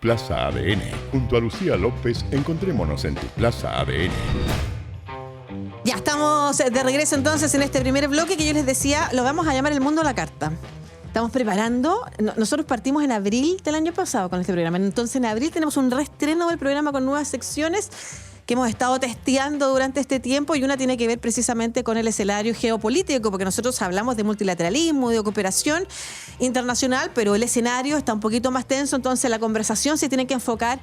Plaza ADN. Junto a Lucía López, encontrémonos en tu Plaza ADN. Ya estamos de regreso entonces en este primer bloque que yo les decía, lo vamos a llamar El Mundo a la Carta. Estamos preparando, nosotros partimos en abril del año pasado con este programa, entonces en abril tenemos un reestreno del programa con nuevas secciones que hemos estado testeando durante este tiempo, y una tiene que ver precisamente con el escenario geopolítico, porque nosotros hablamos de multilateralismo, de cooperación internacional, pero el escenario está un poquito más tenso, entonces la conversación se tiene que enfocar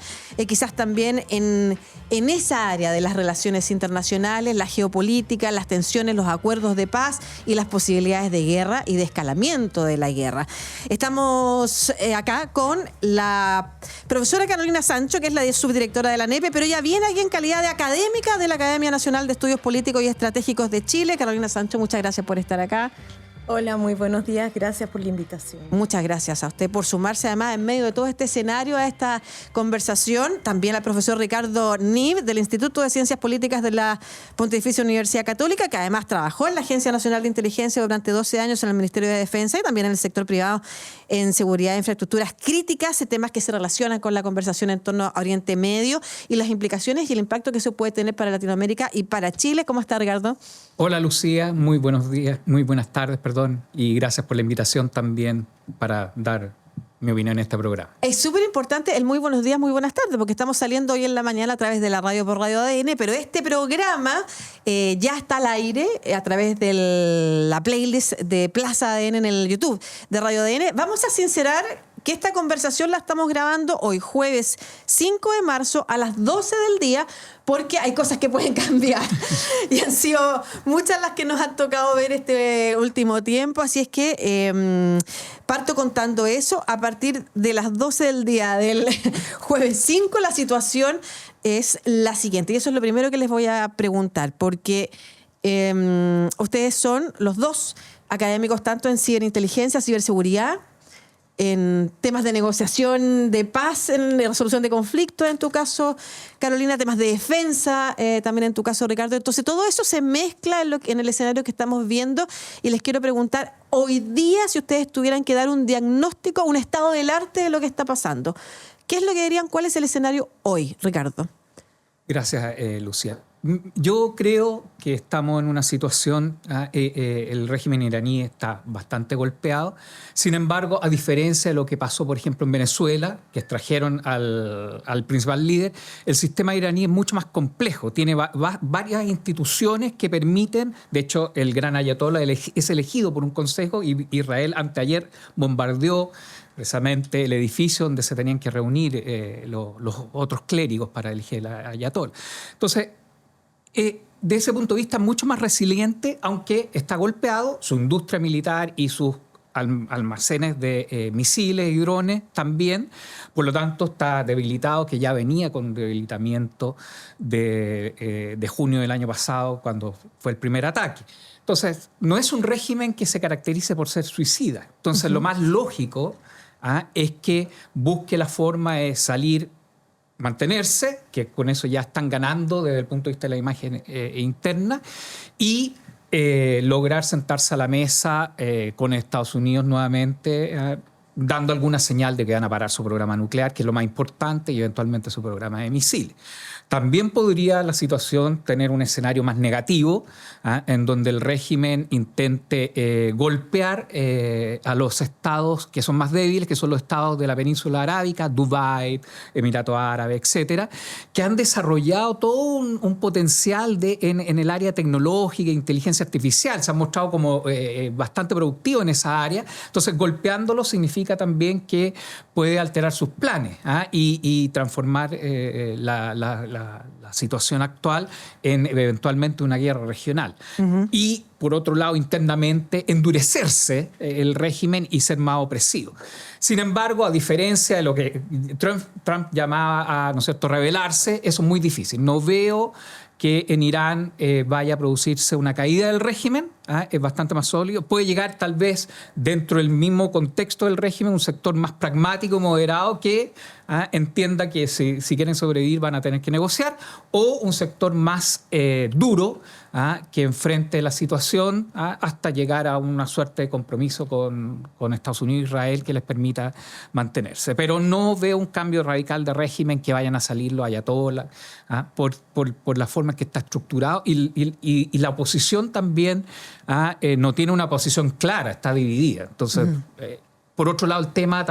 quizás también en esa área de las relaciones internacionales, la geopolítica, las tensiones, los acuerdos de paz y las posibilidades de guerra y de escalamiento de la guerra. Estamos acá con la profesora Carolina Sancho, que es la subdirectora de la ANEPE, pero ella viene aquí en calidad de académica de la Academia Nacional de Estudios Políticos y Estratégicos de Chile. Carolina Sancho, muchas gracias por estar acá. Hola, muy buenos días. Gracias por la invitación. Muchas gracias a usted por sumarse además en medio de todo este escenario a esta conversación. También al profesor Ricardo Nib del Instituto de Ciencias Políticas de la Pontificia Universidad Católica, que además trabajó en la Agencia Nacional de Inteligencia durante 12 años en el Ministerio de Defensa y también en el sector privado en seguridad e infraestructuras críticas, temas que se relacionan con la conversación en torno a Oriente Medio y las implicaciones y el impacto que eso puede tener para Latinoamérica y para Chile. ¿Cómo está, Ricardo? Hola, Lucía. Muy buenos días, muy buenas tardes, perdón, y gracias por la invitación también para dar mi opinión en este programa. Es súper importante el muy buenos días, muy buenas tardes, porque estamos saliendo hoy en la mañana a través de la radio por Radio ADN, pero este programa ya está al aire a través de la playlist de Plaza ADN en el YouTube de Radio ADN. Vamos a sincerar que esta conversación la estamos grabando hoy, jueves 5 de marzo a las 12 del día, porque hay cosas que pueden cambiar. Y han sido muchas las que nos han tocado ver este último tiempo, así es que parto contando eso. A partir de las 12 del día del jueves 5, la situación es la siguiente. Y eso es lo primero que les voy a preguntar, porque ustedes son los dos académicos tanto en ciberinteligencia, ciberseguridad, en temas de negociación de paz, en resolución de conflictos, en tu caso, Carolina, temas de defensa, también en tu caso, Ricardo. Entonces, todo eso se mezcla en el escenario que estamos viendo, y les quiero preguntar, hoy día, si ustedes tuvieran que dar un diagnóstico, un estado del arte de lo que está pasando, ¿qué es lo que dirían? ¿Cuál es el escenario hoy, Ricardo? Gracias, Lucía. Yo creo que estamos en una situación, el régimen iraní está bastante golpeado. Sin embargo, a diferencia de lo que pasó, por ejemplo, en Venezuela, que extrajeron al principal líder, el sistema iraní es mucho más complejo. Tiene varias instituciones que permiten, de hecho, el gran ayatollah es elegido por un consejo, y Israel anteayer bombardeó precisamente el edificio donde se tenían que reunir los otros clérigos para elegir el ayatollah. Entonces, de ese punto de vista, mucho más resiliente, aunque está golpeado, su industria militar y sus almacenes de misiles y drones también. Por lo tanto, está debilitado, que ya venía con debilitamiento de junio del año pasado, cuando fue el primer ataque. Entonces, no es un régimen que se caracterice por ser suicida. Entonces, lo más lógico es que busque la forma de salir, mantenerse, que con eso ya están ganando desde el punto de vista de la imagen interna, y lograr sentarse a la mesa con Estados Unidos nuevamente, dando alguna señal de que van a parar su programa nuclear, que es lo más importante, y eventualmente su programa de misiles. También podría la situación tener un escenario más negativo, en donde el régimen intente golpear a los estados que son más débiles, que son los estados de la península arábica, Dubái, Emiratos Árabes, etcétera, que han desarrollado todo un potencial en el área tecnológica e inteligencia artificial. Se han mostrado como bastante productivos en esa área. Entonces, golpeándolo significa también que puede alterar sus planes y transformar la situación actual en eventualmente una guerra regional. Y, por otro lado, internamente endurecerse el régimen y ser más opresivo. Sin embargo, a diferencia de lo que Trump llamaba a, ¿no es cierto?, rebelarse, eso es muy difícil. No veo que en Irán vaya a producirse una caída del régimen, es bastante más sólido. Puede llegar tal vez dentro del mismo contexto del régimen un sector más pragmático, moderado, que entienda que si quieren sobrevivir van a tener que negociar, o un sector más duro, que enfrente la situación hasta llegar a una suerte de compromiso con Estados Unidos e Israel que les permita mantenerse. Pero no veo un cambio radical de régimen que vayan a salir los ayatolás por la forma en que está estructurado y la oposición también no tiene una posición clara, está dividida. Entonces, por otro lado, el tema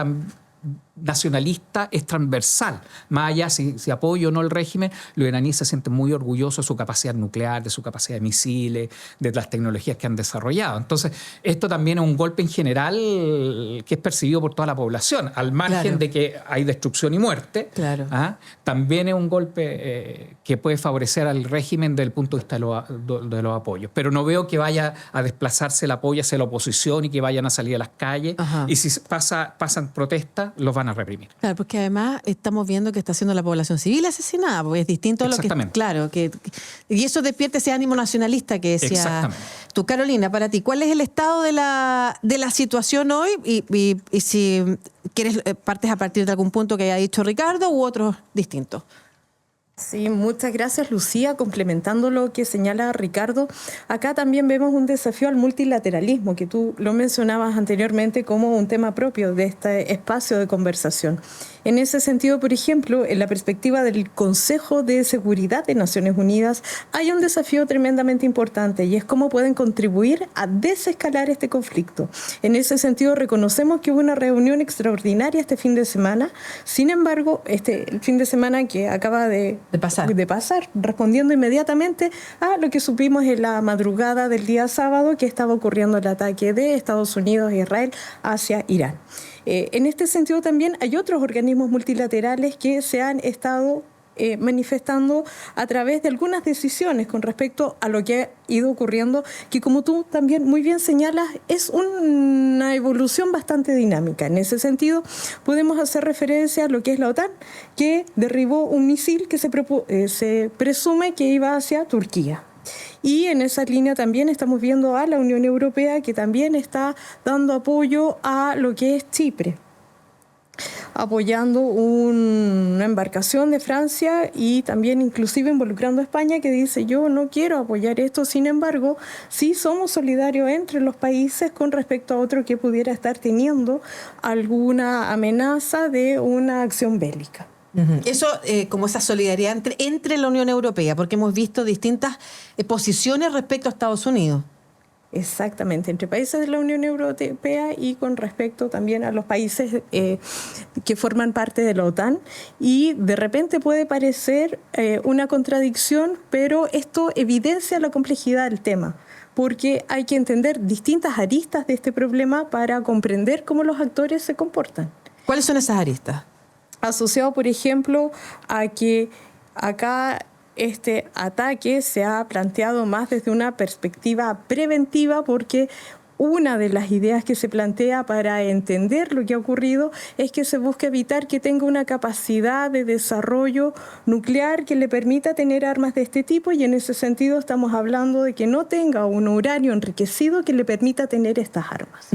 nacionalista es transversal. Más allá si apoyo o no el régimen, los iraníes se sienten muy orgullosos de su capacidad nuclear, de su capacidad de misiles, de las tecnologías que han desarrollado. Entonces, esto también es un golpe en general que es percibido por toda la población, al margen de que hay destrucción y muerte. También es un golpe que puede favorecer al régimen desde el punto de vista de los apoyos. Pero no veo que vaya a desplazarse el apoyo hacia la oposición y que vayan a salir a las calles. Y si pasan protestas, los van a reprimir. Claro, porque además estamos viendo que está siendo la población civil asesinada, porque es distinto a lo que... Claro, y eso despierta ese ánimo nacionalista que decía tú. Carolina, para ti, ¿cuál es el estado de la situación hoy? Y si quieres, partes a partir de algún punto que haya dicho Ricardo u otros distintos. Sí, muchas gracias, Lucía. Complementando lo que señala Ricardo, acá también vemos un desafío al multilateralismo, que tú lo mencionabas anteriormente como un tema propio de este espacio de conversación. En ese sentido, por ejemplo, en la perspectiva del Consejo de Seguridad de Naciones Unidas, hay un desafío tremendamente importante y es cómo pueden contribuir a desescalar este conflicto. En ese sentido, reconocemos que hubo una reunión extraordinaria este fin de semana. Sin embargo, el fin de semana que acaba de pasar, respondiendo inmediatamente a lo que supimos en la madrugada del día sábado, que estaba ocurriendo el ataque de Estados Unidos e Israel hacia Irán. En este sentido también hay otros organismos multilaterales que se han estado manifestando a través de algunas decisiones con respecto a lo que ha ido ocurriendo, que como tú también muy bien señalas, es una evolución bastante dinámica. En ese sentido, podemos hacer referencia a lo que es la OTAN, que derribó un misil que se presume que iba hacia Turquía. Y en esa línea también estamos viendo a la Unión Europea, que también está dando apoyo a lo que es Chipre, apoyando una embarcación de Francia y también inclusive involucrando a España, que dice: yo no quiero apoyar esto, sin embargo sí somos solidarios entre los países con respecto a otro que pudiera estar teniendo alguna amenaza de una acción bélica. Eso, como esa solidaridad entre la Unión Europea, porque hemos visto distintas posiciones respecto a Estados Unidos. Exactamente, entre países de la Unión Europea y con respecto también a los países que forman parte de la OTAN. Y de repente puede parecer una contradicción, pero esto evidencia la complejidad del tema, porque hay que entender distintas aristas de este problema para comprender cómo los actores se comportan. ¿Cuáles son esas aristas? Asociado, por ejemplo, a que acá este ataque se ha planteado más desde una perspectiva preventiva, porque una de las ideas que se plantea para entender lo que ha ocurrido es que se busca evitar que tenga una capacidad de desarrollo nuclear que le permita tener armas de este tipo, y en ese sentido estamos hablando de que no tenga un uranio enriquecido que le permita tener estas armas.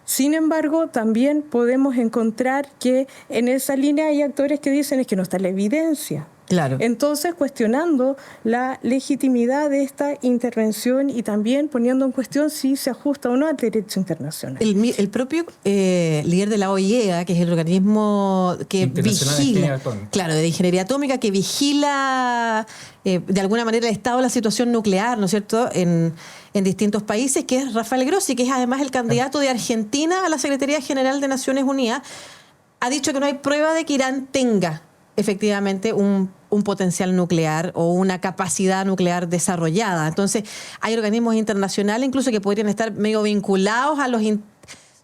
Sin embargo, también podemos encontrar que en esa línea hay actores que dicen es que no está la evidencia. Claro. Entonces, cuestionando la legitimidad de esta intervención y también poniendo en cuestión si se ajusta o no al derecho internacional. El propio líder de la OIEA, que es el organismo que vigila, de ingeniería atómica, que vigila de alguna manera el estado de la situación nuclear, ¿no es cierto?, en distintos países, que es Rafael Grossi, que es además el candidato de Argentina a la Secretaría General de Naciones Unidas, ha dicho que no hay prueba de que Irán tenga efectivamente un potencial nuclear o una capacidad nuclear desarrollada. Entonces, hay organismos internacionales incluso que podrían estar medio vinculados a los...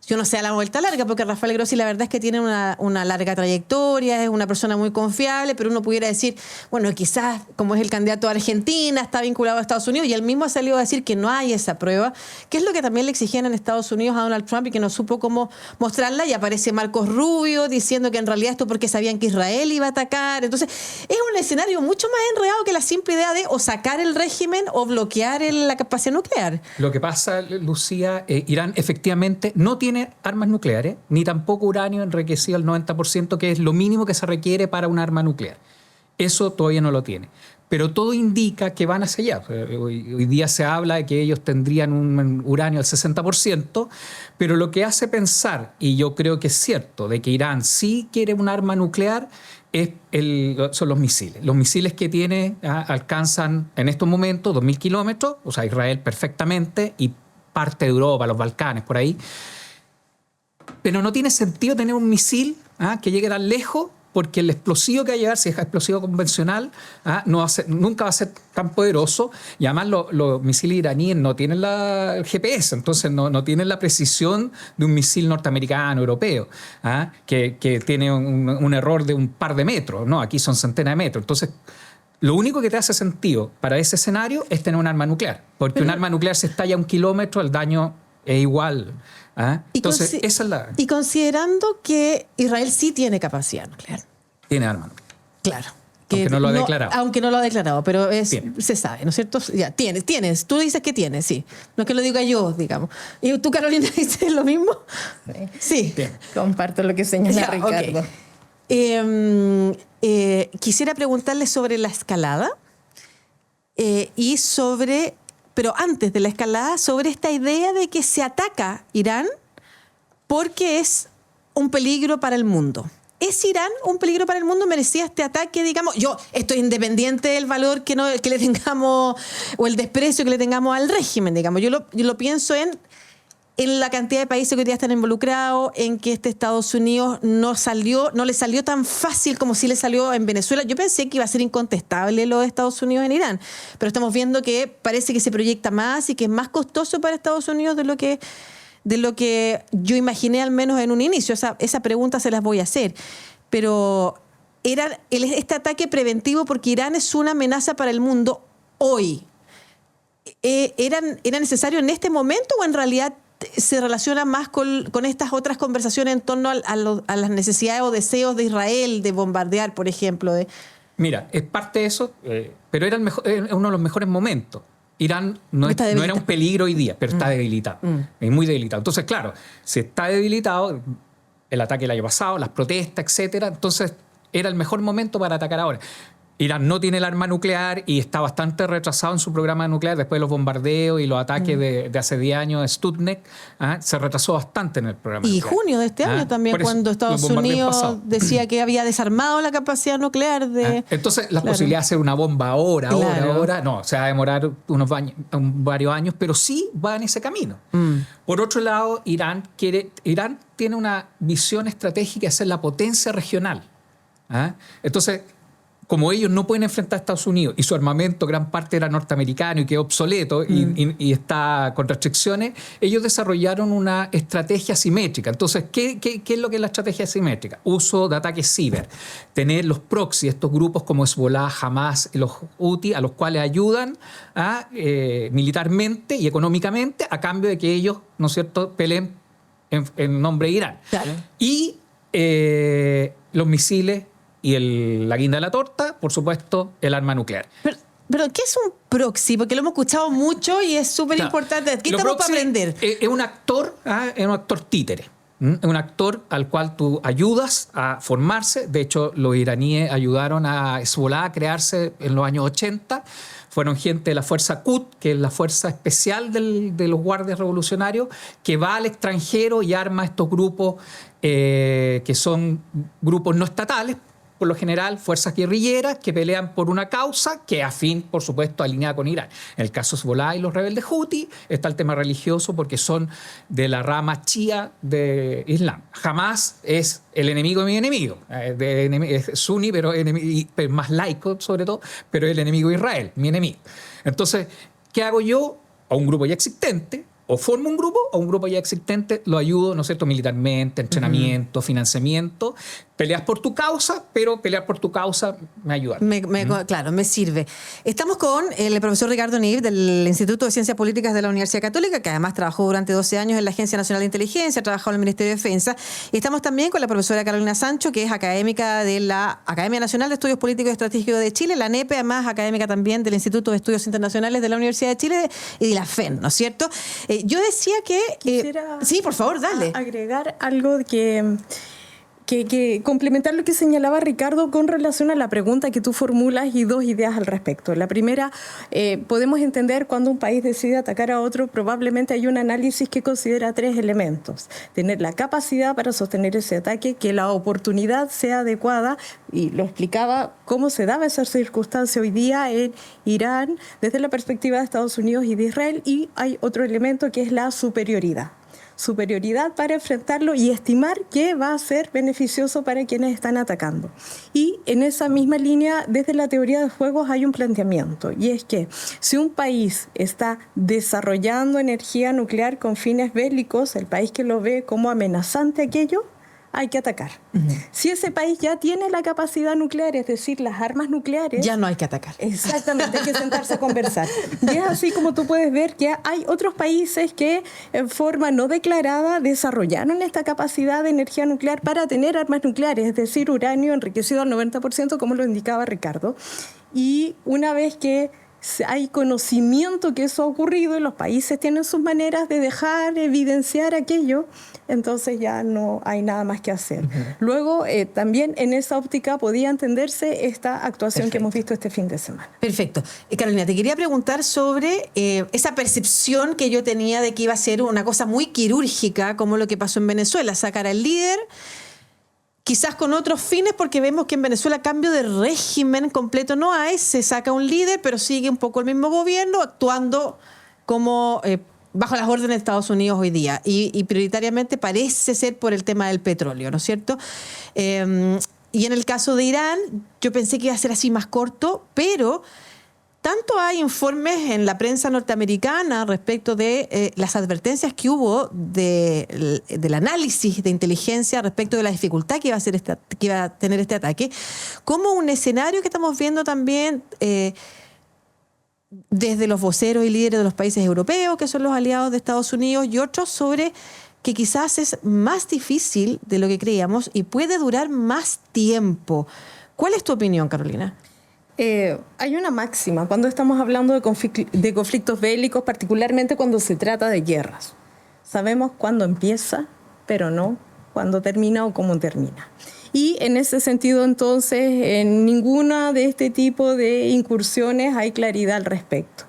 Yo no sé, a la vuelta larga, porque Rafael Grossi la verdad es que tiene una larga trayectoria, es una persona muy confiable, pero uno pudiera decir, bueno, quizás como es el candidato de Argentina, está vinculado a Estados Unidos, y él mismo ha salido a decir que no hay esa prueba, que es lo que también le exigían en Estados Unidos a Donald Trump y que no supo cómo mostrarla, y aparece Marcos Rubio diciendo que en realidad esto porque sabían que Israel iba a atacar. Entonces, es un escenario mucho más enredado que la simple idea de o sacar el régimen o bloquear la capacidad nuclear. Lo que pasa, Lucía, Irán efectivamente no tiene armas nucleares, ni tampoco uranio enriquecido al 90%, que es lo mínimo que se requiere para un arma nuclear. Eso todavía no lo tiene. pero todo indica que van hacia allá. Hoy día se habla de que ellos tendrían un uranio al 60%, pero lo que hace pensar, y yo creo que es cierto, de que Irán sí quiere un arma nuclear, son los misiles. Los misiles que tiene alcanzan en estos momentos 2.000 kilómetros, o sea, Israel perfectamente, y parte de Europa, los Balcanes, por ahí. Pero no tiene sentido tener un misil que llegue tan lejos, porque el explosivo que va a llegar, si es explosivo convencional, nunca va a ser tan poderoso. Y además los misiles iraníes no tienen el GPS, entonces no tienen la precisión de un misil norteamericano, europeo, que tiene un error de un par de metros. No, aquí son centenas de metros. Entonces, lo único que te hace sentido para ese escenario es tener un arma nuclear, porque un arma nuclear se estalla a 1 kilómetro, el daño es igual. Entonces, esa es la... Y considerando que Israel sí tiene capacidad nuclear. Tiene arma nuclear. Claro. Aunque no lo ha declarado. Aunque no lo ha declarado, pero se sabe, ¿no es cierto? Ya, tienes. Tú dices que tienes, sí. No es que lo diga yo, digamos. ¿Y tú, Carolina, dices lo mismo? Sí. Comparto lo que señala Ricardo. Okay. Quisiera preguntarle sobre la escalada y sobre... Pero antes de la escalada, sobre esta idea de que se ataca Irán porque es un peligro para el mundo. ¿Es Irán un peligro para el mundo? ¿Merecía este ataque, digamos? Yo estoy independiente del valor que le tengamos o el desprecio que le tengamos al régimen, digamos. Yo lo pienso en la cantidad de países que hoy día están involucrados, en que Estados Unidos no le salió tan fácil como si le salió en Venezuela. Yo pensé que iba a ser incontestable lo de Estados Unidos en Irán, pero estamos viendo que parece que se proyecta más y que es más costoso para Estados Unidos de lo que yo imaginé, al menos en un inicio. Esa pregunta se las voy a hacer. Pero ¿era este ataque preventivo porque Irán es una amenaza para el mundo hoy? ¿Era necesario en este momento o en realidad se relaciona más con estas otras conversaciones en torno a las necesidades o deseos de Israel de bombardear, por ejemplo? Mira, es parte de eso, pero era uno de los mejores momentos. Irán no era un peligro hoy día, pero está debilitado. Es muy debilitado. Entonces, claro, si está debilitado, el ataque del año pasado, las protestas, etcétera, entonces era el mejor momento para atacar ahora. Irán no tiene el arma nuclear y está bastante retrasado en su programa nuclear después de los bombardeos y los ataques de hace 10 años de Sputnik. Se retrasó bastante en el programa nuclear. Y junio de este año también, cuando Estados Unidos decía que había desarmado la capacidad nuclear de... Entonces, la posibilidad de hacer una bomba ahora, no, se va a demorar varios años, pero sí va en ese camino. Por otro lado, Irán tiene una visión estratégica de ser la potencia regional. Entonces, como ellos no pueden enfrentar a Estados Unidos y su armamento gran parte era norteamericano y quedó obsoleto y está con restricciones, ellos desarrollaron una estrategia asimétrica. Entonces, ¿qué es lo que es la estrategia asimétrica? Uso de ataques ciber. Tener los proxy, estos grupos como Hezbollah, Hamas y los Houthi, a los cuales ayudan militarmente y económicamente a cambio de que ellos, ¿no es cierto?, peleen en nombre de Irán. Claro. Y los misiles y la guinda de la torta, por supuesto, el arma nuclear. Pero ¿qué es un proxy? Porque lo hemos escuchado mucho y es súper importante. ¿Qué estamos para aprender? Es un actor títere. Es un actor al cual tú ayudas a formarse. De hecho, los iraníes ayudaron a Hezbollah a crearse en los años 80. Fueron gente de la fuerza Quds, que es la fuerza especial de los guardias revolucionarios, que va al extranjero y arma estos grupos que son grupos no estatales, por lo general fuerzas guerrilleras que pelean por una causa que afín, por supuesto, alineada con Irán. En el caso de Hezbollah y los rebeldes Houthi está el tema religioso porque son de la rama chía de Islam. Hamas es el enemigo de mi enemigo. Es suní, pero más laico sobre todo, pero es el enemigo de Israel, mi enemigo. Entonces, ¿qué hago yo? A un grupo ya existente, o formo un grupo o un grupo ya existente, lo ayudo, ¿no es cierto?, militarmente, entrenamiento, financiamiento. Peleas por tu causa, pero pelear por tu causa me ayuda. Claro, me sirve. Estamos con el profesor Ricardo Niv del Instituto de Ciencias Políticas de la Universidad Católica, que además trabajó durante 12 años en la Agencia Nacional de Inteligencia, ha trabajado en el Ministerio de Defensa. Y estamos también con la profesora Carolina Sancho, que es académica de la Academia Nacional de Estudios Políticos y Estratégicos de Chile, la ANEPE, además académica también del Instituto de Estudios Internacionales de la Universidad de Chile y de la FEN, ¿no es cierto? Yo decía que... Quisiera sí, por favor, dale. agregar algo que que complementar lo que señalaba Ricardo con relación a la pregunta que tú formulas y dos ideas al respecto. La primera, podemos entender cuando un país decide atacar a otro, probablemente hay un análisis que considera 3 elementos. Tener la capacidad para sostener ese ataque, que la oportunidad sea adecuada, y lo explicaba cómo se daba esa circunstancia hoy día en Irán desde la perspectiva de Estados Unidos y de Israel, y hay otro elemento que es la superioridad. Superioridad para enfrentarlo y estimar que va a ser beneficioso para quienes están atacando. Y en esa misma línea, desde la teoría de juegos hay un planteamiento, y es que si un país está desarrollando energía nuclear con fines bélicos, el país que lo ve como amenazante aquello, hay que atacar. Si ese país ya tiene la capacidad nuclear, es decir, las armas nucleares... Ya no hay que atacar. Exactamente, hay que sentarse a conversar. Y es así como tú puedes ver que hay otros países que en forma no declarada desarrollaron esta capacidad de energía nuclear para tener armas nucleares, es decir, uranio enriquecido al 90%, como lo indicaba Ricardo. Y una vez que hay conocimiento que eso ha ocurrido y los países tienen sus maneras de dejar evidenciar aquello, entonces ya no hay nada más que hacer. Luego, también en esa óptica podía entenderse esta actuación que hemos visto este fin de semana. Perfecto. Carolina, te quería preguntar sobre esa percepción que yo tenía de que iba a ser una cosa muy quirúrgica, como lo que pasó en Venezuela, sacar al líder, quizás con otros fines, porque vemos que en Venezuela cambio de régimen completo no hay, se saca un líder, pero sigue un poco el mismo gobierno, actuando como bajo las órdenes de Estados Unidos hoy día, y prioritariamente parece ser por el tema del petróleo, ¿no es cierto? Y en el caso de Irán, yo pensé que iba a ser así más corto, pero tanto hay informes en la prensa norteamericana respecto de las advertencias que hubo del análisis de inteligencia respecto de la dificultad que iba a tener este ataque, como un escenario que estamos viendo también desde los voceros y líderes de los países europeos, que son los aliados de Estados Unidos, y otros sobre que quizás es más difícil de lo que creíamos y puede durar más tiempo. ¿Cuál es tu opinión, Carolina? Hay una máxima cuando estamos hablando de conflictos bélicos, particularmente cuando se trata de guerras. Sabemos cuándo empieza, pero no cuándo termina o cómo termina. Y en ese sentido, entonces, en ninguna de este tipo de incursiones hay claridad al respecto.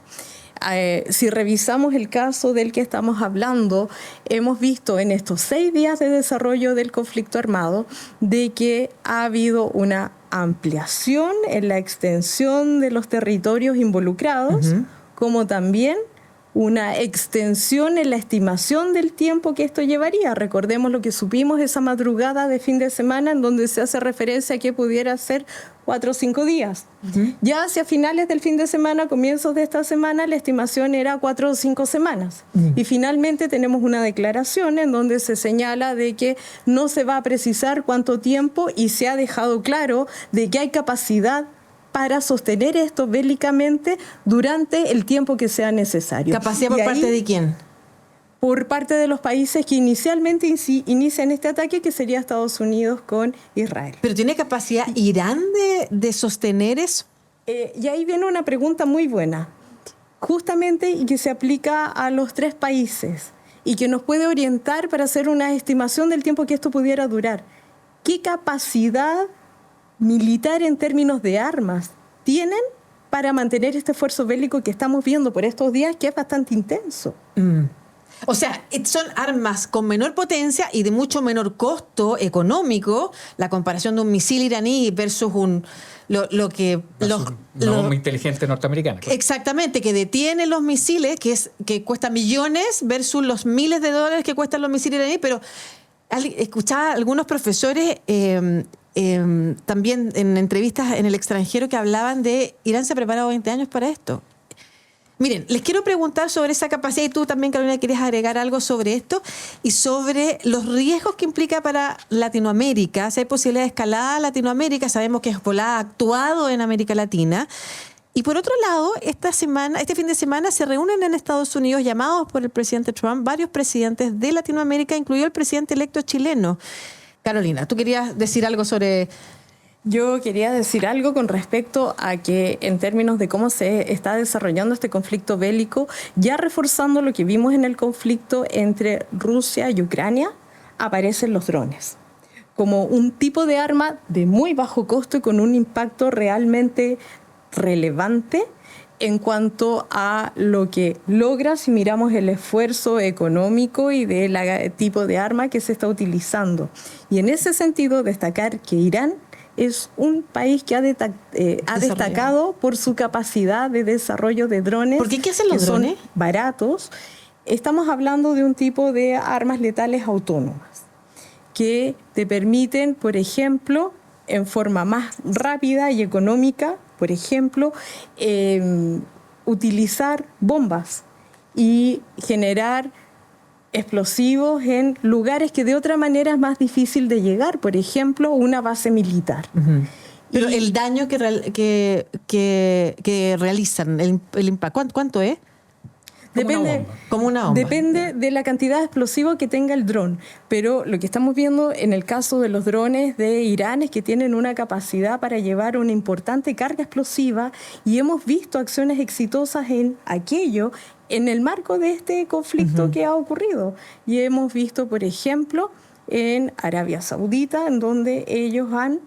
Si revisamos el caso del que estamos hablando, hemos visto en estos 6 días de desarrollo del conflicto armado de que ha habido una ampliación en la extensión de los territorios involucrados, como también una extensión en la estimación del tiempo que esto llevaría. Recordemos lo que supimos esa madrugada de fin de semana, en donde se hace referencia a que pudiera ser 4 o 5 días. Ya hacia finales del fin de semana, comienzos de esta semana, la estimación era 4 o 5 semanas. Y finalmente tenemos una declaración en donde se señala de que no se va a precisar cuánto tiempo, y se ha dejado claro de que hay capacidad para sostener esto bélicamente durante el tiempo que sea necesario. ¿Capacidad por parte de quién? Por parte de los países que inicialmente inician este ataque, que sería Estados Unidos con Israel. ¿Pero tiene capacidad Irán de sostener eso? Y ahí viene una pregunta muy buena, justamente, y que se aplica a los 3 países y que nos puede orientar para hacer una estimación del tiempo que esto pudiera durar. ¿Qué capacidad militar en términos de armas tienen para mantener este esfuerzo bélico que estamos viendo por estos días, que es bastante intenso? O sea, son armas con menor potencia y de mucho menor costo económico, la comparación de un misil iraní versus la bomba inteligente norteamericana. Exactamente, que detiene los misiles, que cuesta millones versus los miles de dólares que cuestan los misiles iraníes. Pero escuchaba a algunos profesores también en entrevistas en el extranjero que hablaban de Irán se ha preparado 20 años para esto. Miren, les quiero preguntar sobre esa capacidad, y tú también, Carolina, quieres agregar algo sobre esto y sobre los riesgos que implica para Latinoamérica. Si hay posibilidad de escalada a Latinoamérica, sabemos que Hezbollah ha actuado en América Latina. Y por otro lado, este fin de semana se reúnen en Estados Unidos, llamados por el presidente Trump, varios presidentes de Latinoamérica, incluido el presidente electo chileno. Carolina, ¿tú querías decir algo sobre...? Yo quería decir algo con respecto a que, en términos de cómo se está desarrollando este conflicto bélico, ya reforzando lo que vimos en el conflicto entre Rusia y Ucrania, aparecen los drones. como un tipo de arma de muy bajo costo y con un impacto realmente relevante en cuanto a lo que logra si miramos el esfuerzo económico y del tipo de arma que se está utilizando. Y en ese sentido, destacar que Irán es un país que ha destacado por su capacidad de desarrollo de drones. ¿Por qué? ¿Qué hacen los drones? Son baratos. Estamos hablando de un tipo de armas letales autónomas que te permiten, por ejemplo, en forma más rápida y económica, por ejemplo, utilizar bombas y generar explosivos en lugares que de otra manera es más difícil de llegar, por ejemplo, una base militar. Pero el daño que realizan, el impacto, ¿cuánto es? Como una bomba. Depende de la cantidad de explosivo que tenga el dron. Pero lo que estamos viendo en el caso de los drones de Irán es que tienen una capacidad para llevar una importante carga explosiva y hemos visto acciones exitosas en aquello en el marco de este conflicto que ha ocurrido. Y hemos visto, por ejemplo, en Arabia Saudita, en donde ellos han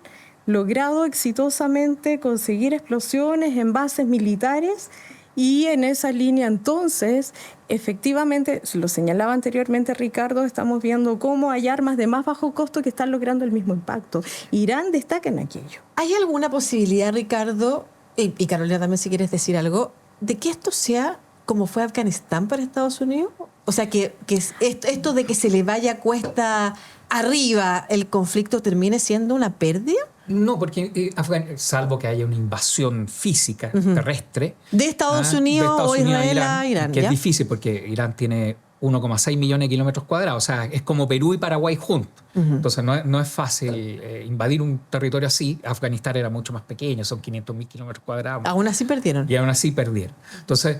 logrado exitosamente conseguir explosiones en bases militares. Y en esa línea, entonces, efectivamente, lo señalaba anteriormente Ricardo, estamos viendo cómo hay armas de más bajo costo que están logrando el mismo impacto. Irán destaca en aquello. ¿Hay alguna posibilidad, Ricardo, y Carolina también si quieres decir algo, de que esto sea como fue Afganistán para Estados Unidos? O sea, que esto de que se le vaya cuesta arriba el conflicto termine siendo una pérdida. No, porque salvo que haya una invasión física terrestre de Estados Unidos o Israel a Irán, que ¿ya? es difícil porque Irán tiene 1,6 millones de kilómetros cuadrados, o sea, es como Perú y Paraguay juntos. Entonces no es fácil invadir un territorio así. Afganistán era mucho más pequeño, son 500.000 kilómetros cuadrados. Aún así perdieron. Y aún así perdieron. Entonces,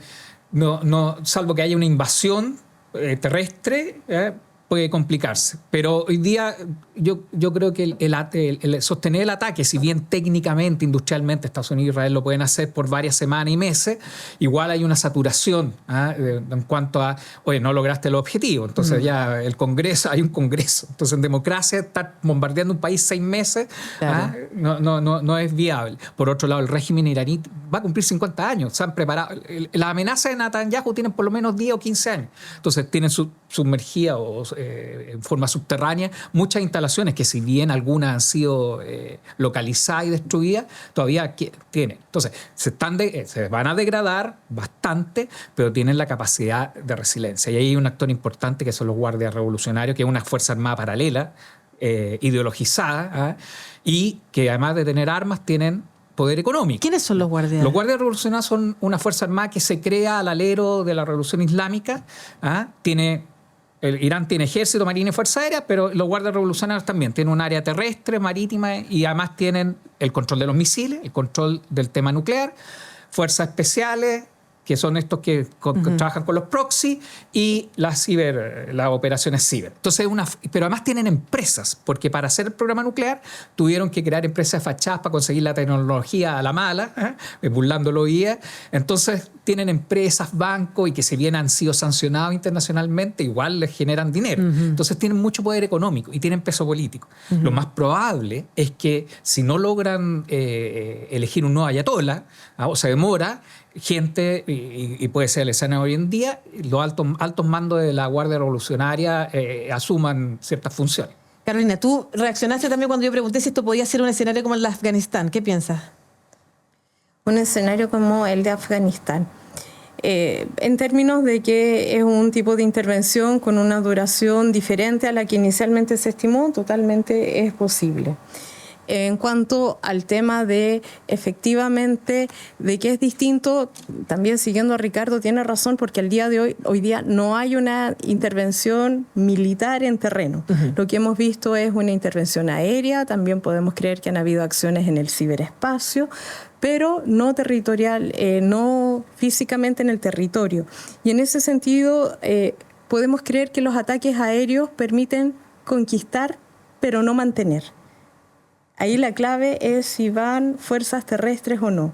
no, salvo que haya una invasión terrestre, puede complicarse. Pero hoy día yo creo que el sostener el ataque, si bien técnicamente, industrialmente, Estados Unidos y Israel lo pueden hacer por varias semanas y meses, igual hay una saturación en cuanto a, oye, no lograste el objetivo. Entonces ya hay un Congreso. Entonces en democracia estar bombardeando un país 6 meses no es viable. Por otro lado, el régimen iraní va a cumplir 50 años. Se han preparado. Las amenazas de Netanyahu tienen por lo menos 10 o 15 años. Entonces tienen sumergida o en forma subterránea muchas instalaciones que, si bien algunas han sido localizadas y destruidas, todavía tienen. Entonces se van a degradar bastante, pero tienen la capacidad de resiliencia. Y ahí hay un actor importante que son los guardias revolucionarios, que es una fuerza armada paralela, ideologizada, y que además de tener armas tienen poder económico. ¿Quiénes son los guardias? Los guardias revolucionarios son una fuerza armada que se crea al alero de la revolución islámica. Irán tiene ejército, marina y fuerza aérea, pero los guardias revolucionarios también tienen un área terrestre, marítima, y además tienen el control de los misiles, el control del tema nuclear, fuerzas especiales, que son estos que trabajan con los proxy, y las operaciones ciber. Entonces, pero además tienen empresas, porque para hacer el programa nuclear tuvieron que crear empresas fachadas para conseguir la tecnología a la mala, burlando la OIE. Entonces tienen empresas, bancos, y que si bien han sido sancionados internacionalmente, igual les generan dinero. Entonces tienen mucho poder económico y tienen peso político. Lo más probable es que si no logran elegir un nuevo ayatollah, o se demora, gente, y puede ser el escenario hoy en día, los altos mandos de la Guardia Revolucionaria asuman ciertas funciones. Carolina, tú reaccionaste también cuando yo pregunté si esto podía ser un escenario como el de Afganistán. ¿Qué piensas? Un escenario como el de Afganistán. En términos de que es un tipo de intervención con una duración diferente a la que inicialmente se estimó, totalmente es posible. En cuanto al tema de, efectivamente, de que es distinto, también siguiendo a Ricardo, tiene razón, porque al día de hoy día no hay una intervención militar en terreno. Lo que hemos visto es una intervención aérea, también podemos creer que han habido acciones en el ciberespacio, pero no territorial, no físicamente en el territorio. Y en ese sentido, podemos creer que los ataques aéreos permiten conquistar, pero no mantener. Ahí la clave es si van fuerzas terrestres o no.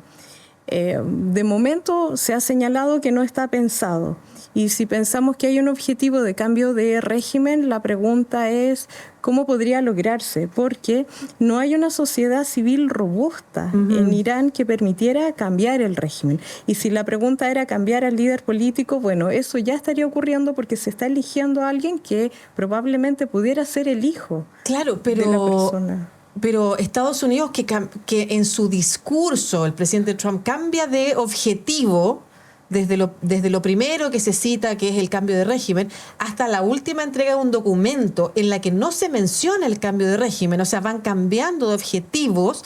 De momento se ha señalado que no está pensado. Y si pensamos que hay un objetivo de cambio de régimen, la pregunta es cómo podría lograrse, porque no hay una sociedad civil robusta en Irán que permitiera cambiar el régimen. Y si la pregunta era cambiar al líder político, bueno, eso ya estaría ocurriendo porque se está eligiendo a alguien que probablemente pudiera ser el hijo de la persona. Pero Estados Unidos, que en su discurso el presidente Trump cambia de objetivo desde lo primero que se cita, que es el cambio de régimen, hasta la última entrega de un documento en la que no se menciona el cambio de régimen, o sea, van cambiando de objetivos.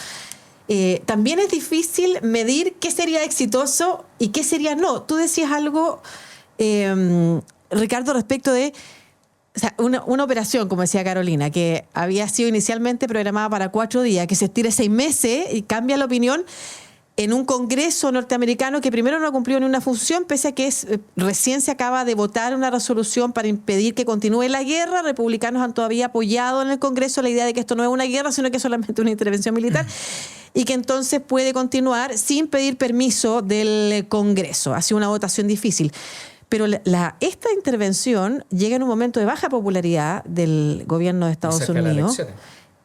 También es difícil medir qué sería exitoso y qué sería no. Tú decías algo, Ricardo, respecto de... O sea, una operación, como decía Carolina, que había sido inicialmente programada para 4 días, que se estire 6 meses y cambia la opinión en un Congreso norteamericano que primero no ha cumplido ni una función, pese a que recién se acaba de votar una resolución para impedir que continúe la guerra. Republicanos han todavía apoyado en el Congreso la idea de que esto no es una guerra, sino que es solamente una intervención militar y que entonces puede continuar sin pedir permiso del Congreso. Ha sido una votación difícil. Pero esta intervención llega en un momento de baja popularidad del gobierno de Estados Unidos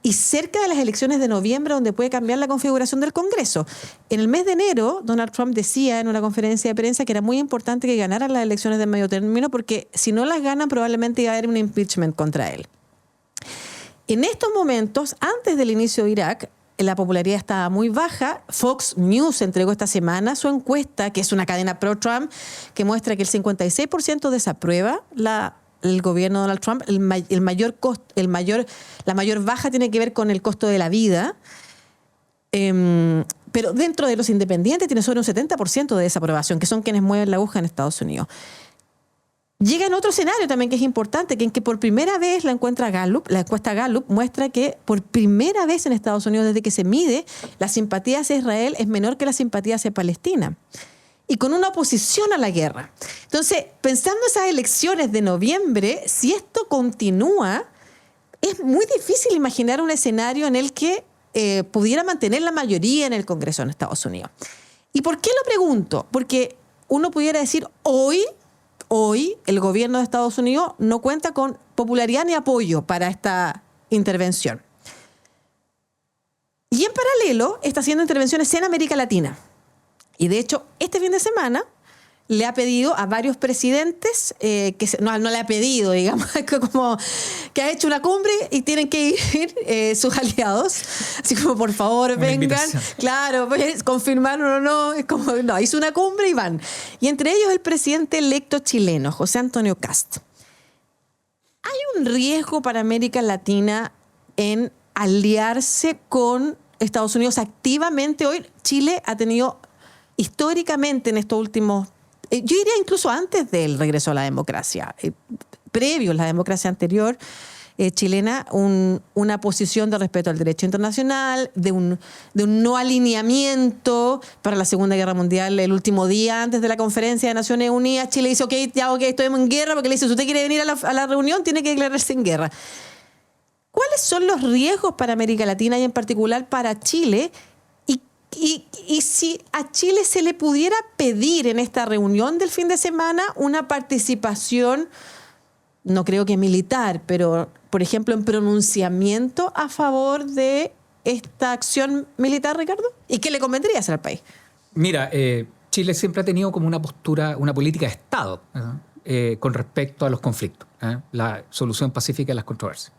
y cerca de las elecciones de noviembre, donde puede cambiar la configuración del Congreso. En el mes de enero, Donald Trump decía en una conferencia de prensa que era muy importante que ganaran las elecciones de medio término, porque si no las ganan, probablemente iba a haber un impeachment contra él. En estos momentos, antes del inicio de Irak, la popularidad estaba muy baja. Fox News entregó esta semana su encuesta, que es una cadena pro-Trump, que muestra que el 56% desaprueba el gobierno de Donald Trump. La mayor baja tiene que ver con el costo de la vida. Pero dentro de los independientes tiene sobre un 70% de desaprobación, que son quienes mueven la aguja en Estados Unidos. Llega en otro escenario también que es importante, que en que por primera vez la encuesta Gallup muestra que por primera vez en Estados Unidos, desde que se mide, la simpatía hacia Israel es menor que la simpatía hacia Palestina. Y con una oposición a la guerra. Entonces, pensando en esas elecciones de noviembre, si esto continúa, es muy difícil imaginar un escenario en el que pudiera mantener la mayoría en el Congreso en Estados Unidos. ¿Y por qué lo pregunto? Porque uno pudiera decir, hoy el gobierno de Estados Unidos no cuenta con popularidad ni apoyo para esta intervención. Y en paralelo está haciendo intervenciones en América Latina. Y de hecho, este fin de semana le ha pedido a varios presidentes, no le ha pedido, digamos, como que ha hecho una cumbre y tienen que ir sus aliados, así como por favor vengan, claro, pues, confirmaron o no, es como, no, hizo una cumbre y van. Y entre ellos el presidente electo chileno, José Antonio Kast. ¿Hay un riesgo para América Latina en aliarse con Estados Unidos activamente? Hoy Chile ha tenido históricamente en estos últimos, yo diría incluso antes del regreso a la democracia, previo a la democracia anterior chilena, una posición de respeto al derecho internacional, de un no alineamiento para la Segunda Guerra Mundial. El último día antes de la conferencia de Naciones Unidas, Chile dice, ok, estoy en guerra, porque le dice, si usted quiere venir a la reunión, tiene que declararse en guerra. ¿Cuáles son los riesgos para América Latina y en particular para Chile? Y si a Chile se le pudiera pedir en esta reunión del fin de semana una participación, no creo que militar, pero por ejemplo en pronunciamiento a favor de esta acción militar, Ricardo, ¿y qué le convendría hacer al país? Mira, Chile siempre ha tenido como una postura, una política de Estado con respecto a los conflictos, la solución pacífica de las controversias,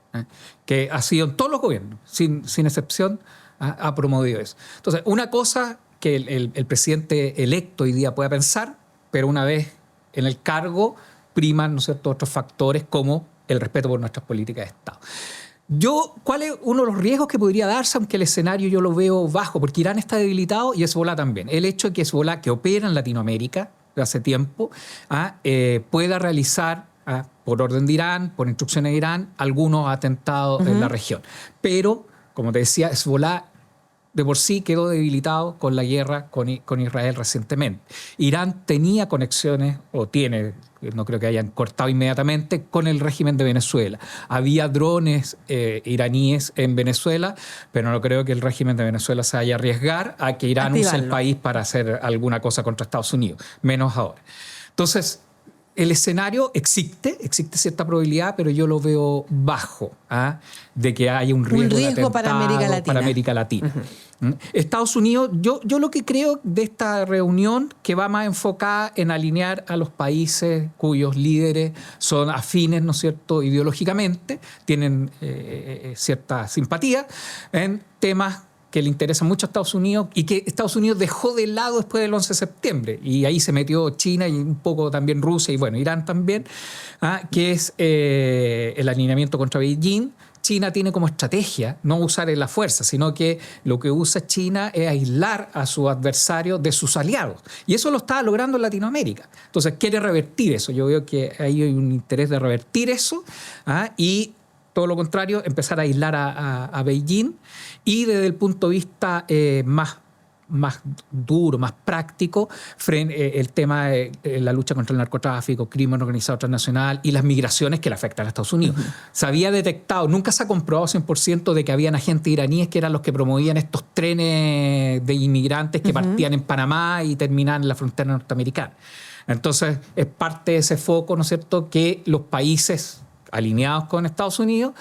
que ha sido en todos los gobiernos, sin excepción, ha promovido eso. Entonces, una cosa que el presidente electo hoy día pueda pensar, pero una vez en el cargo priman, ¿no es cierto?, otros factores como el respeto por nuestras políticas de Estado. ¿Cuál es uno de los riesgos que podría darse, aunque el escenario yo lo veo bajo? Porque Irán está debilitado y Hezbolá también. El hecho de que Hezbolá, que opera en Latinoamérica de hace tiempo, pueda realizar, por orden de Irán, por instrucciones de Irán, algunos atentados en la región. Pero, como te decía, Hezbolá de por sí quedó debilitado con la guerra con Israel recientemente. Irán tenía conexiones, o tiene, no creo que hayan cortado inmediatamente, con el régimen de Venezuela. Había drones iraníes en Venezuela, pero no creo que el régimen de Venezuela se vaya a arriesgar a que Irán use el país para hacer alguna cosa contra Estados Unidos, menos ahora. Entonces, el escenario existe cierta probabilidad, pero yo lo veo bajo, de que haya un riesgo para América Latina. Uh-huh. Estados Unidos, yo lo que creo de esta reunión, que va más enfocada en alinear a los países cuyos líderes son afines, ¿no es cierto?, ideológicamente, tienen cierta simpatía en temas que le interesa mucho a Estados Unidos y que Estados Unidos dejó de lado después del 11 de septiembre. Y ahí se metió China y un poco también Rusia y, bueno, Irán también, que es el alineamiento contra Beijing. China tiene como estrategia no usar la fuerza, sino que lo que usa China es aislar a su adversario de sus aliados. Y eso lo está logrando en Latinoamérica. Entonces quiere revertir eso. Yo veo que ahí hay un interés de revertir eso y todo lo contrario, empezar a aislar a Beijing. Y desde el punto de vista más duro, más práctico, el tema de la lucha contra el narcotráfico, crimen organizado transnacional y las migraciones que le afectan a Estados Unidos. Uh-huh. Se había detectado, nunca se ha comprobado 100% de que habían agentes iraníes que eran los que promovían estos trenes de inmigrantes que partían en Panamá y terminaban en la frontera norteamericana. Entonces, es parte de ese foco, ¿no es cierto?, que los países alineados con Estados Unidos,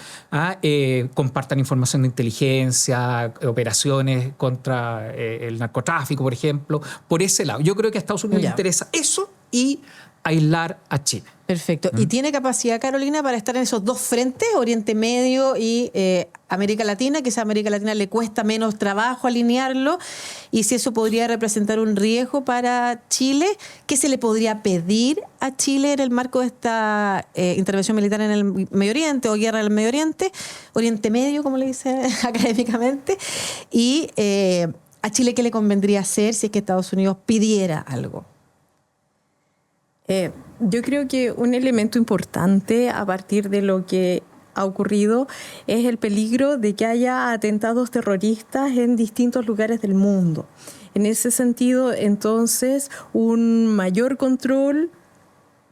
compartan información de inteligencia, operaciones contra el narcotráfico, por ejemplo, por ese lado. Yo creo que a Estados Unidos le interesa eso y aislar a China. Perfecto. ¿Y tiene capacidad, Carolina, para estar en esos dos frentes, Oriente Medio y América Latina? Quizá a América Latina le cuesta menos trabajo alinearlo, y si eso podría representar un riesgo para Chile, ¿qué se le podría pedir a Chile en el marco de esta intervención militar en el Medio Oriente o guerra en el Medio Oriente, Oriente Medio, como le dice académicamente, y a Chile qué le convendría hacer si es que Estados Unidos pidiera algo? Yo creo que un elemento importante a partir de lo que ha ocurrido es el peligro de que haya atentados terroristas en distintos lugares del mundo. En ese sentido, entonces, un mayor control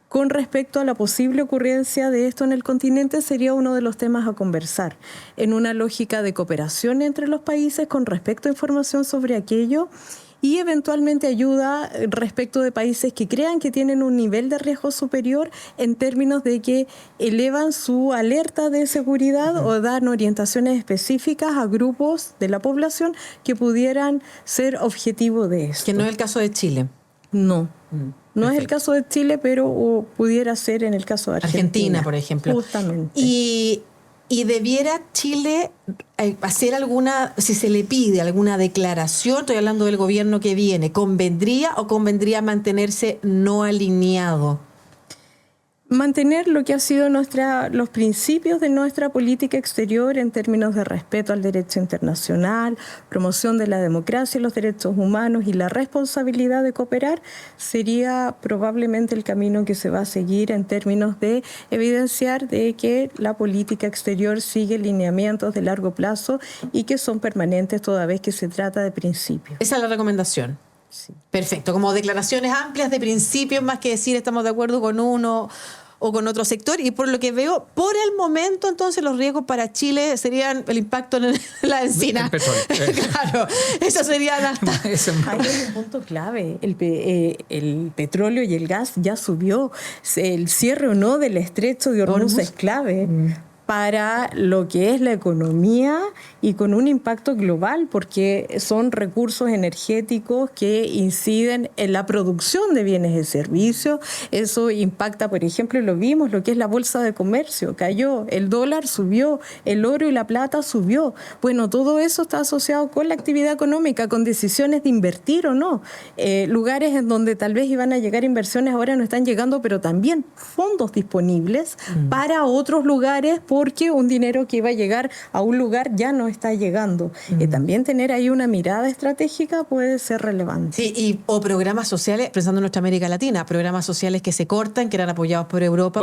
con respecto a la posible ocurrencia de esto en el continente sería uno de los temas a conversar, en una lógica de cooperación entre los países con respecto a información sobre aquello, y eventualmente ayuda respecto de países que crean que tienen un nivel de riesgo superior en términos de que elevan su alerta de seguridad o dan orientaciones específicas a grupos de la población que pudieran ser objetivo de esto. Que no es el caso de Chile. No. No es el caso de Chile, pero pudiera ser en el caso de Argentina, por ejemplo. Justamente. ¿Y debiera Chile hacer alguna, si se le pide alguna declaración, estoy hablando del gobierno que viene, ¿convendría o convendría mantenerse no alineado? Mantener lo que ha sido los principios de nuestra política exterior en términos de respeto al derecho internacional, promoción de la democracia y los derechos humanos y la responsabilidad de cooperar, sería probablemente el camino que se va a seguir en términos de evidenciar de que la política exterior sigue lineamientos de largo plazo y que son permanentes toda vez que se trata de principios. Esa es la recomendación. Sí. Perfecto, como declaraciones amplias de principios, más que decir estamos de acuerdo con uno o con otro sector, y por lo que veo, por el momento, entonces, los riesgos para Chile serían el impacto en la encina. Claro, eso sería hasta... Hay un punto clave, el petróleo y el gas ya subió, el cierre o no del estrecho de Hormuz es clave para lo que es la economía y con un impacto global, porque son recursos energéticos que inciden en la producción de bienes y servicios. Eso impacta, por ejemplo, lo vimos, lo que es la bolsa de comercio, cayó, el dólar subió, el oro y la plata subió. Bueno, todo eso está asociado con la actividad económica, con decisiones de invertir o no. Lugares en donde tal vez iban a llegar inversiones ahora no están llegando, pero también fondos disponibles para otros lugares por porque un dinero que iba a llegar a un lugar ya no está llegando. También tener ahí una mirada estratégica puede ser relevante. Sí, o programas sociales, pensando en nuestra América Latina, programas sociales que se cortan, que eran apoyados por Europa,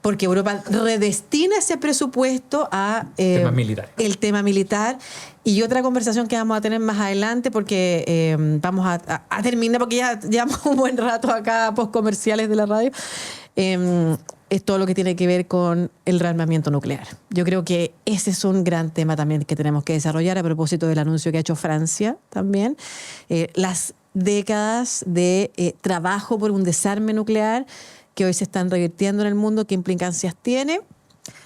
porque Europa redestina ese presupuesto a el tema militar. Y otra conversación que vamos a tener más adelante, porque vamos a terminar, porque ya llevamos un buen rato acá, post comerciales de la radio, es todo lo que tiene que ver con el rearmamiento nuclear. Yo creo que ese es un gran tema también que tenemos que desarrollar a propósito del anuncio que ha hecho Francia también. Las décadas de trabajo por un desarme nuclear que hoy se están revirtiendo en el mundo, ¿qué implicancias tiene?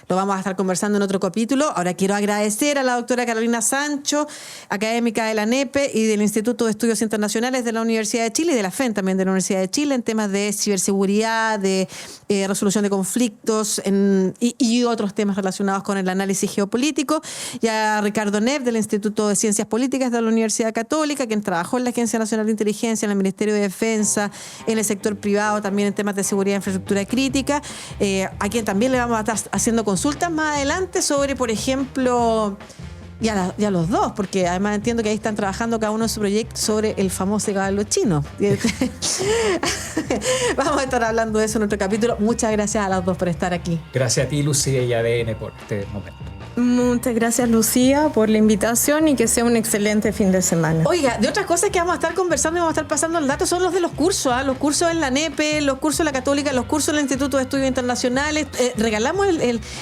Lo vamos a estar conversando en otro capítulo. Ahora quiero agradecer a la doctora Carolina Sancho, académica de la NEPE y del Instituto de Estudios Internacionales de la Universidad de Chile y de la FEN también de la Universidad de Chile en temas de ciberseguridad, de resolución de conflictos y otros temas relacionados con el análisis geopolítico. Y a Ricardo Neff del Instituto de Ciencias Políticas de la Universidad Católica, quien trabajó en la Agencia Nacional de Inteligencia, en el Ministerio de Defensa, en el sector privado, también en temas de seguridad e infraestructura crítica, a quien también le vamos a estar haciendo consultas más adelante sobre, por ejemplo, ya los dos, porque además entiendo que ahí están trabajando cada uno en su proyecto sobre el famoso caballo chino. Vamos a estar hablando de eso en otro capítulo. Muchas gracias a las dos por estar aquí. Gracias a ti, Lucía, y ADN por este momento. Muchas gracias, Lucía, por la invitación y que sea un excelente fin de semana. Oiga, de otras cosas que vamos a estar conversando y vamos a estar pasando el dato son los de los cursos, los cursos en la NEPE, los cursos en la Católica, los cursos en el Instituto de Estudios Internacionales. Regalamos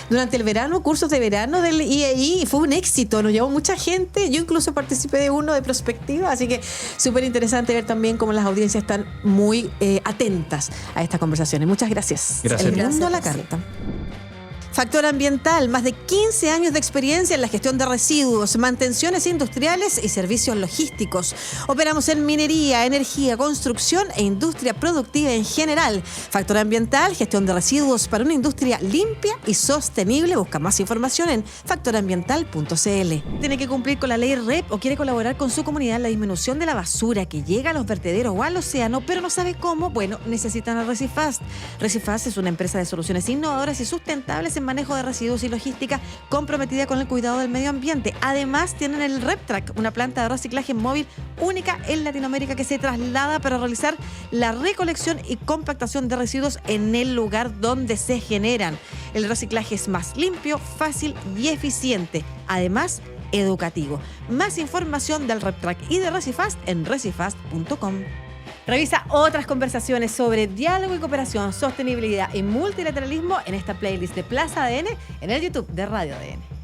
durante el verano cursos de verano del IEI y fue un éxito, nos llevó mucha gente. Yo incluso participé de uno de prospectiva, así que súper interesante ver también cómo las audiencias están muy atentas a estas conversaciones. Muchas gracias. Gracias. El mundo a la carta. Factor Ambiental, más de 15 años de experiencia en la gestión de residuos, mantenciones industriales y servicios logísticos. Operamos en minería, energía, construcción e industria productiva en general. Factor Ambiental, gestión de residuos para una industria limpia y sostenible. Busca más información en factorambiental.cl. ¿Tiene que cumplir con la ley REP o quiere colaborar con su comunidad en la disminución de la basura que llega a los vertederos o al océano, pero no sabe cómo? Bueno, necesitan a Recifast. Recifast es una empresa de soluciones innovadoras y sustentables en manejo de residuos y logística comprometida con el cuidado del medio ambiente. Además, tienen el RepTrack, una planta de reciclaje móvil única en Latinoamérica que se traslada para realizar la recolección y compactación de residuos en el lugar donde se generan. El reciclaje es más limpio, fácil y eficiente. Además, educativo. Más información del RepTrack y de Recifast en recifast.com. Revisa otras conversaciones sobre diálogo y cooperación, sostenibilidad y multilateralismo en esta playlist de Plaza ADN en el YouTube de Radio ADN.